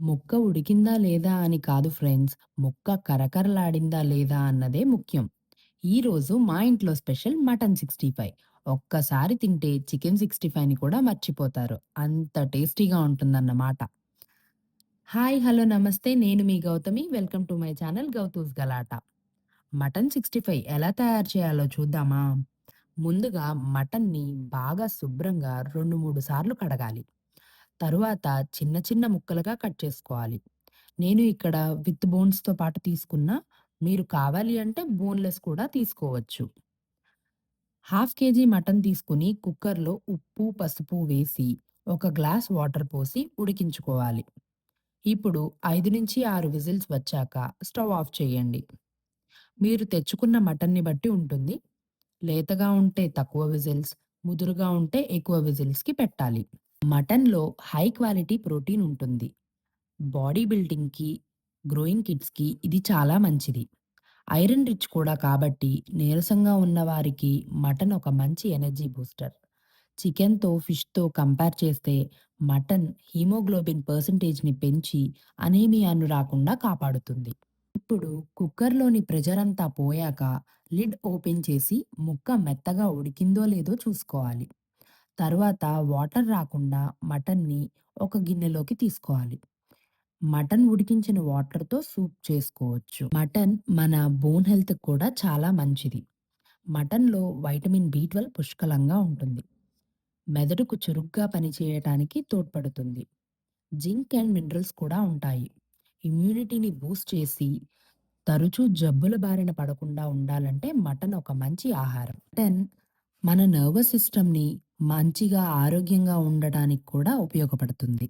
ముక్క ఉడికిందా లేదా అని కాదు ఫ్రెండ్స్. ముక్క కరకరలాడిందా లేదా అన్నదే ముఖ్యం. ఈరోజు మా ఇంట్లో స్పెషల్ మటన్ 65. ఒక్కసారి తింటే చికెన్ 65ని కూడా మర్చిపోతారు. అంత టేస్టీగా ఉంటుందన్నమాట. హాయ్! హలో! నమస్తే. నేను మీ Gautami. Welcome to my channel Gautus Galata. Mutton 65 ఎలా తయారు చేయాలో చూద్దామా? ముందుగా మటన్‌ని బాగా శుభ్రంగా 2, 3 సార్లు కడగాలి. తరువాత చిన్న చిన్న ముక్కలుగా కట్ చేసుకోవాలి. నేను ఇక్కడ విత్ బోన్స్‌తో పాటు తీసుకున్నా. మీరు కావాలి అంటే బోన్‌లెస్ కూడా తీసుకోవచ్చు. హాఫ్ కేజీ మటన్ తీసుకొని కుక్కర్‌లో ఉప్పు, పసుపు వేసి ఒక గ్లాస్ వాటర్ పోసి ఉడికించుకోవాలి. ఇప్పుడు 5-6 విజిల్స్ వచ్చాక స్టవ్ ఆఫ్ చేయండి. మీరు తెచ్చుకున్న మటన్‌ని బట్టి ఉంటుంది. లేతగా ఉంటే తక్కువ విజిల్స్, ముదురుగా ఉంటే ఎక్కువ విజిల్స్‌కి పెట్టాలి. మటన్‌లో హై క్వాలిటీ ప్రోటీన్ ఉంటుంది. బాడీ బిల్డింగ్‌కి, గ్రోయింగ్ కిడ్స్‌కి ఇది చాలా మంచిది. ఐరన్ రిచ్ కూడా కాబట్టి నీరసంగా ఉన్నవారికి మటన్ ఒక మంచి ఎనర్జీ బూస్టర్. చికెన్‌తో, ఫిష్‌తో కంపేర్ చేస్తే మటన్ హిమోగ్లోబిన్ పర్సెంటేజ్‌ని పెంచి అనీమియాను రాకుండా కాపాడుతుంది. ఇప్పుడు కుక్కర్‌లోని ప్రెషర్ అంతా పోయాక లిడ్ ఓపెన్ చేసి ముక్క మెత్తగా ఉడికిందో లేదో చూసుకోవాలి. తర్వాత వాటర్ రాకుండా మటన్‌ని ఒక గిన్నెలోకి తీసుకోవాలి. మటన్ ఉడికించిన వాటర్‌తో సూప్ చేసుకోవచ్చు. మటన్ మన బోన్ హెల్త్‌కి కూడా చాలా మంచిది. మటన్‌లో వైటమిన్ బి12 పుష్కలంగా ఉంటుంది. మెదడుకు చురుగ్గా పనిచేయటానికి తోడ్పడుతుంది. జింక్ అండ్ మినరల్స్ కూడా ఉంటాయి. ఇమ్యూనిటీని బూస్ట్ చేసి తరచూ జబ్బుల బారిన పడకుండా ఉండాలంటే మటన్ ఒక మంచి ఆహారం. మటన్ మన నర్వస్ సిస్టమ్‌ని మంచిగా ఆరోగ్యంగా ఉండటానికి కూడా ఉపయోగపడుతుంది.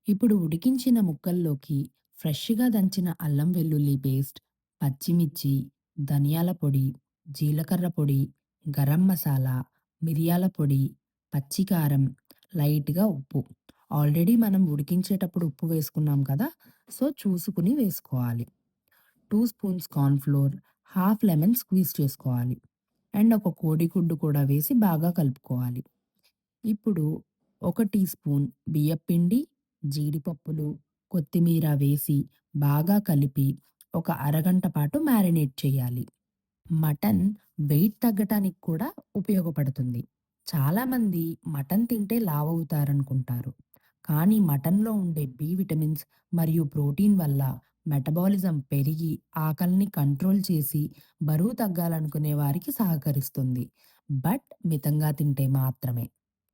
ఇప్పుడు ఉడికించిన ముక్కల్లోకి ఫ్రెష్‌గా దంచిన అల్లం వెల్లుల్లి పేస్ట్, పచ్చిమిర్చి, ధనియాల పొడి, జీలకర్ర పొడి, గరం మసాలా, మిరియాల పొడి, పచ్చికారం, లైట్‌గా ఉప్పు. ఆల్రెడీ మనం ఉడికించేటప్పుడు ఉప్పు వేసుకున్నాం కదా! సో, చూసుకొని వేసుకోవాలి. 2 spoons corn flour, half lemon squeeze చేసుకోవాలి. అండ్ ఒక కోడిగుడ్డు కూడా వేసి బాగా కలుపుకోవాలి. ఇప్పుడు ఒక టీ స్పూన్ బియ్యపిండి, జీడిపప్పులు, కొత్తిమీర వేసి బాగా కలిపి ఒక అరగంట పాటు మ్యారినేట్ చేయాలి. మటన్ వెయిట్ తగ్గటానికి కూడా ఉపయోగపడుతుంది. చాలామంది మటన్ తింటే లావవుతారనుకుంటారు. కానీ మటన్‌లో ఉండే బి విటమిన్స్ మరియు ప్రోటీన్ వల్ల మెటబాలిజం పెరిగి ఆకలిని కంట్రోల్ చేసి బరువు తగ్గాలనుకునే వారికి సహకరిస్తుంది. బట్ మితంగా తింటే మాత్రమే.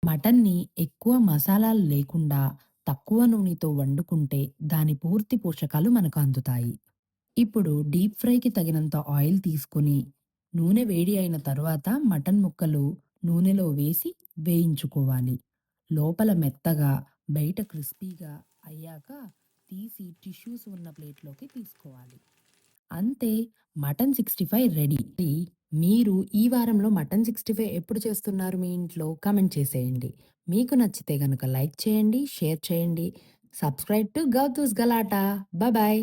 మటన్‌ని ఎక్కువ మసాలాలు లేకుండా తక్కువ నూనెతో వండుకుంటే దాని పూర్తి పోషకాలు మనకు అందుతాయి. ఇప్పుడు డీప్ ఫ్రైకి తగినంత ఆయిల్ తీసుకొని, నూనె వేడి అయిన తరువాత మటన్ ముక్కలు నూనెలో వేసి వేయించుకోవాలి. లోపల మెత్తగా, బయట క్రిస్పీగా అయ్యాక తీసి టిష్యూస్ ఉన్న ప్లేట్‌లోకి తీసుకోవాలి. అంతే, మటన్ 65 రెడీ. మీరు ఈ వారంలో మటన్ 65 ఎప్పుడు చేస్తున్నారు మీ ఇంట్లో? కామెంట్ చేసేయండి. మీకు నచ్చితే గనుక లైక్ చేయండి, షేర్ చేయండి. Subscribe to Gautus Galata. Bye.